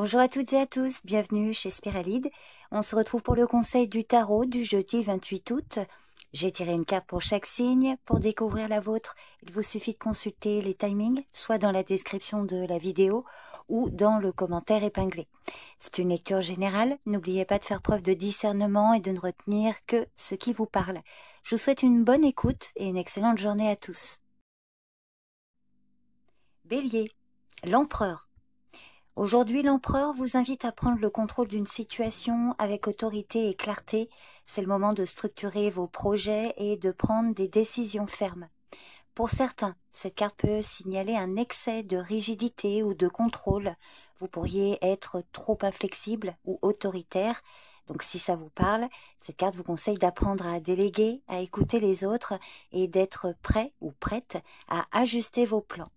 Bonjour à toutes et à tous, bienvenue chez Spiralide. On se retrouve pour le conseil du tarot du jeudi 28 août. J'ai tiré une carte pour chaque signe. Pour découvrir la vôtre, il vous suffit de consulter les timings, soit dans la description de la vidéo ou dans le commentaire épinglé. C'est une lecture générale, n'oubliez pas de faire preuve de discernement et de ne retenir que ce qui vous parle. Je vous souhaite une bonne écoute et une excellente journée à tous. Bélier, l'empereur. Aujourd'hui, l'empereur vous invite à prendre le contrôle d'une situation avec autorité et clarté. C'est le moment de structurer vos projets et de prendre des décisions fermes. Pour certains, cette carte peut signaler un excès de rigidité ou de contrôle. Vous pourriez être trop inflexible ou autoritaire. Donc si ça vous parle, cette carte vous conseille d'apprendre à déléguer, à écouter les autres et d'être prêt ou prête à ajuster vos plans.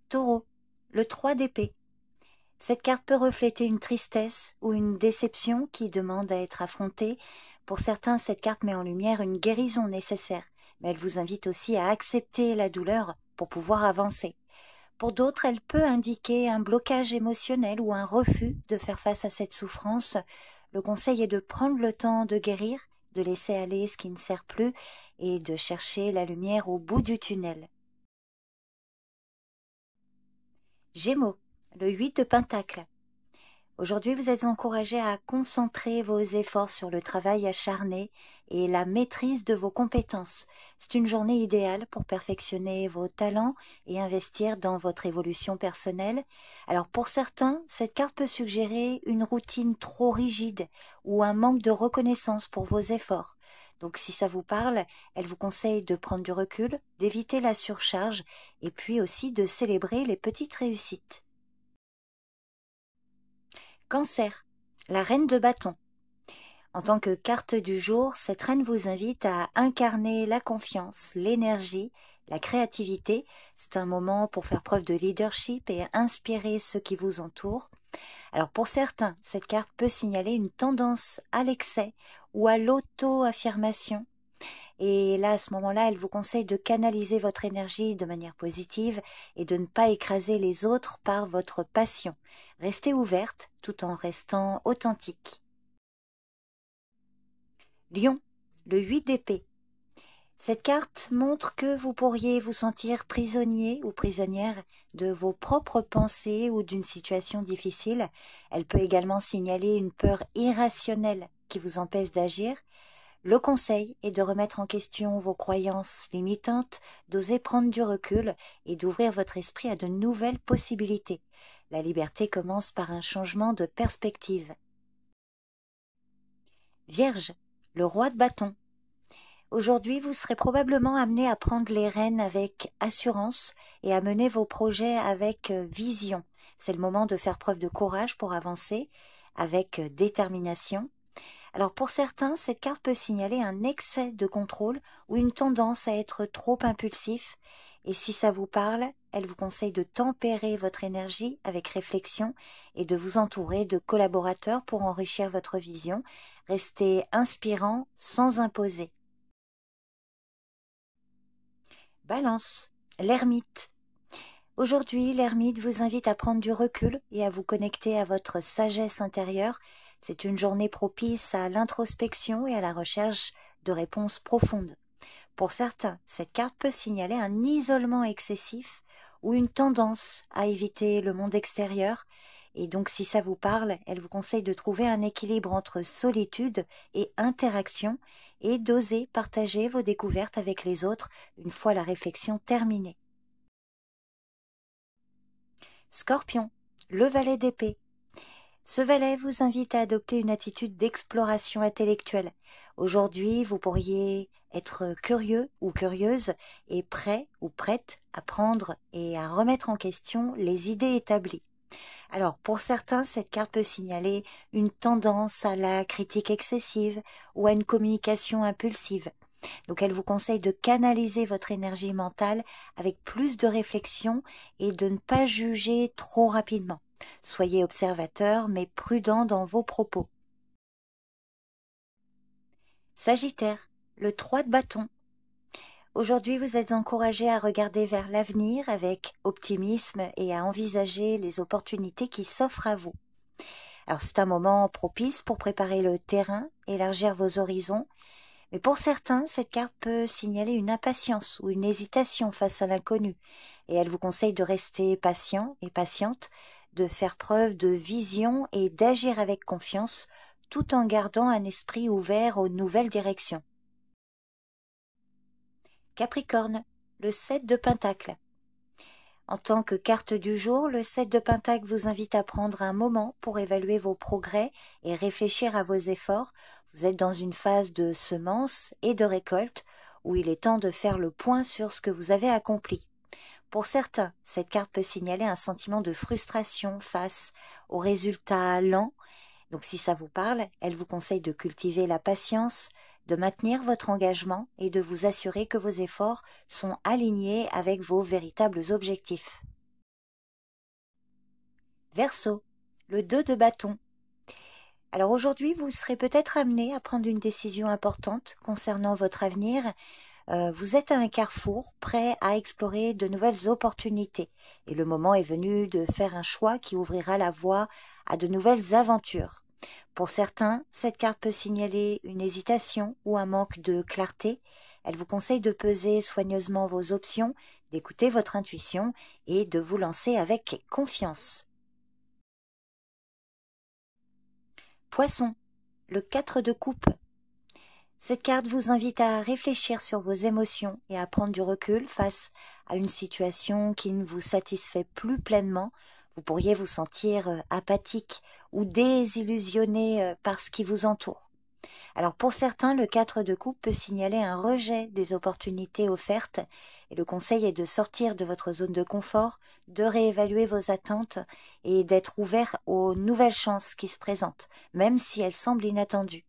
Taureau, le 3 d'épée. Cette carte peut refléter une tristesse ou une déception qui demande à être affrontée. Pour certains, cette carte met en lumière une guérison nécessaire, mais elle vous invite aussi à accepter la douleur pour pouvoir avancer. Pour d'autres, elle peut indiquer un blocage émotionnel ou un refus de faire face à cette souffrance. Le conseil est de prendre le temps de guérir, de laisser aller ce qui ne sert plus et de chercher la lumière au bout du tunnel. Gémeaux, le 8 de Pentacle. Aujourd'hui, vous êtes encouragé à concentrer vos efforts sur le travail acharné et la maîtrise de vos compétences. C'est une journée idéale pour perfectionner vos talents et investir dans votre évolution personnelle. Alors pour certains, cette carte peut suggérer une routine trop rigide ou un manque de reconnaissance pour vos efforts. Donc si ça vous parle, elle vous conseille de prendre du recul, d'éviter la surcharge et puis aussi de célébrer les petites réussites. Cancer, la reine de bâton. En tant que carte du jour, cette reine vous invite à incarner la confiance, l'énergie, la créativité. C'est un moment pour faire preuve de leadership et inspirer ceux qui vous entourent. Alors pour certains, cette carte peut signaler une tendance à l'excès ou à l'auto-affirmation. Et là, à ce moment-là, elle vous conseille de canaliser votre énergie de manière positive et de ne pas écraser les autres par votre passion. Restez ouverte tout en restant authentique. Lion, le 8 d'épée. Cette carte montre que vous pourriez vous sentir prisonnier ou prisonnière de vos propres pensées ou d'une situation difficile. Elle peut également signaler une peur irrationnelle qui vous empêche d'agir. Le conseil est de remettre en question vos croyances limitantes, d'oser prendre du recul et d'ouvrir votre esprit à de nouvelles possibilités. La liberté commence par un changement de perspective. Vierge, le roi de bâton. Aujourd'hui, vous serez probablement amené à prendre les rênes avec assurance et à mener vos projets avec vision. C'est le moment de faire preuve de courage pour avancer avec détermination. Alors pour certains, cette carte peut signaler un excès de contrôle ou une tendance à être trop impulsif. Et si ça vous parle, elle vous conseille de tempérer votre énergie avec réflexion et de vous entourer de collaborateurs pour enrichir votre vision. Restez inspirant sans imposer. Balance, l'ermite. Aujourd'hui, l'ermite vous invite à prendre du recul et à vous connecter à votre sagesse intérieure. C'est une journée propice à l'introspection et à la recherche de réponses profondes. Pour certains, cette carte peut signaler un isolement excessif ou une tendance à éviter le monde extérieur. Et donc, si ça vous parle, elle vous conseille de trouver un équilibre entre solitude et interaction et d'oser partager vos découvertes avec les autres une fois la réflexion terminée. Scorpion, le valet d'épée. Ce valet vous invite à adopter une attitude d'exploration intellectuelle. Aujourd'hui, vous pourriez être curieux ou curieuse et prêt ou prête à prendre et à remettre en question les idées établies. Alors, pour certains, cette carte peut signaler une tendance à la critique excessive ou à une communication impulsive. Donc, elle vous conseille de canaliser votre énergie mentale avec plus de réflexion et de ne pas juger trop rapidement. Soyez observateur mais prudent dans vos propos. Sagittaire, le 3 de bâton. Aujourd'hui, vous êtes encouragé à regarder vers l'avenir avec optimisme et à envisager les opportunités qui s'offrent à vous. Alors c'est un moment propice pour préparer le terrain, élargir vos horizons, mais pour certains, cette carte peut signaler une impatience ou une hésitation face à l'inconnu, et elle vous conseille de rester patient et patiente, de faire preuve de vision et d'agir avec confiance, tout en gardant un esprit ouvert aux nouvelles directions. Capricorne, le 7 de Pentacle. En tant que carte du jour, le 7 de Pentacle vous invite à prendre un moment pour évaluer vos progrès et réfléchir à vos efforts. Vous êtes dans une phase de semence et de récolte où il est temps de faire le point sur ce que vous avez accompli. Pour certains, cette carte peut signaler un sentiment de frustration face aux résultats lents. Donc si ça vous parle, elle vous conseille de cultiver la patience, de maintenir votre engagement et de vous assurer que vos efforts sont alignés avec vos véritables objectifs. Verseau, le 2 de bâton. Alors aujourd'hui, vous serez peut-être amené à prendre une décision importante concernant votre avenir. Vous êtes à un carrefour, prêt à explorer de nouvelles opportunités. Et le moment est venu de faire un choix qui ouvrira la voie à de nouvelles aventures. Pour certains, cette carte peut signaler une hésitation ou un manque de clarté. Elle vous conseille de peser soigneusement vos options, d'écouter votre intuition et de vous lancer avec confiance. Poisson, le 4 de coupe. Cette carte vous invite à réfléchir sur vos émotions et à prendre du recul face à une situation qui ne vous satisfait plus pleinement. Vous pourriez vous sentir apathique ou désillusionné par ce qui vous entoure. Alors pour certains, le 4 de coupe peut signaler un rejet des opportunités offertes et le conseil est de sortir de votre zone de confort, de réévaluer vos attentes et d'être ouvert aux nouvelles chances qui se présentent, même si elles semblent inattendues.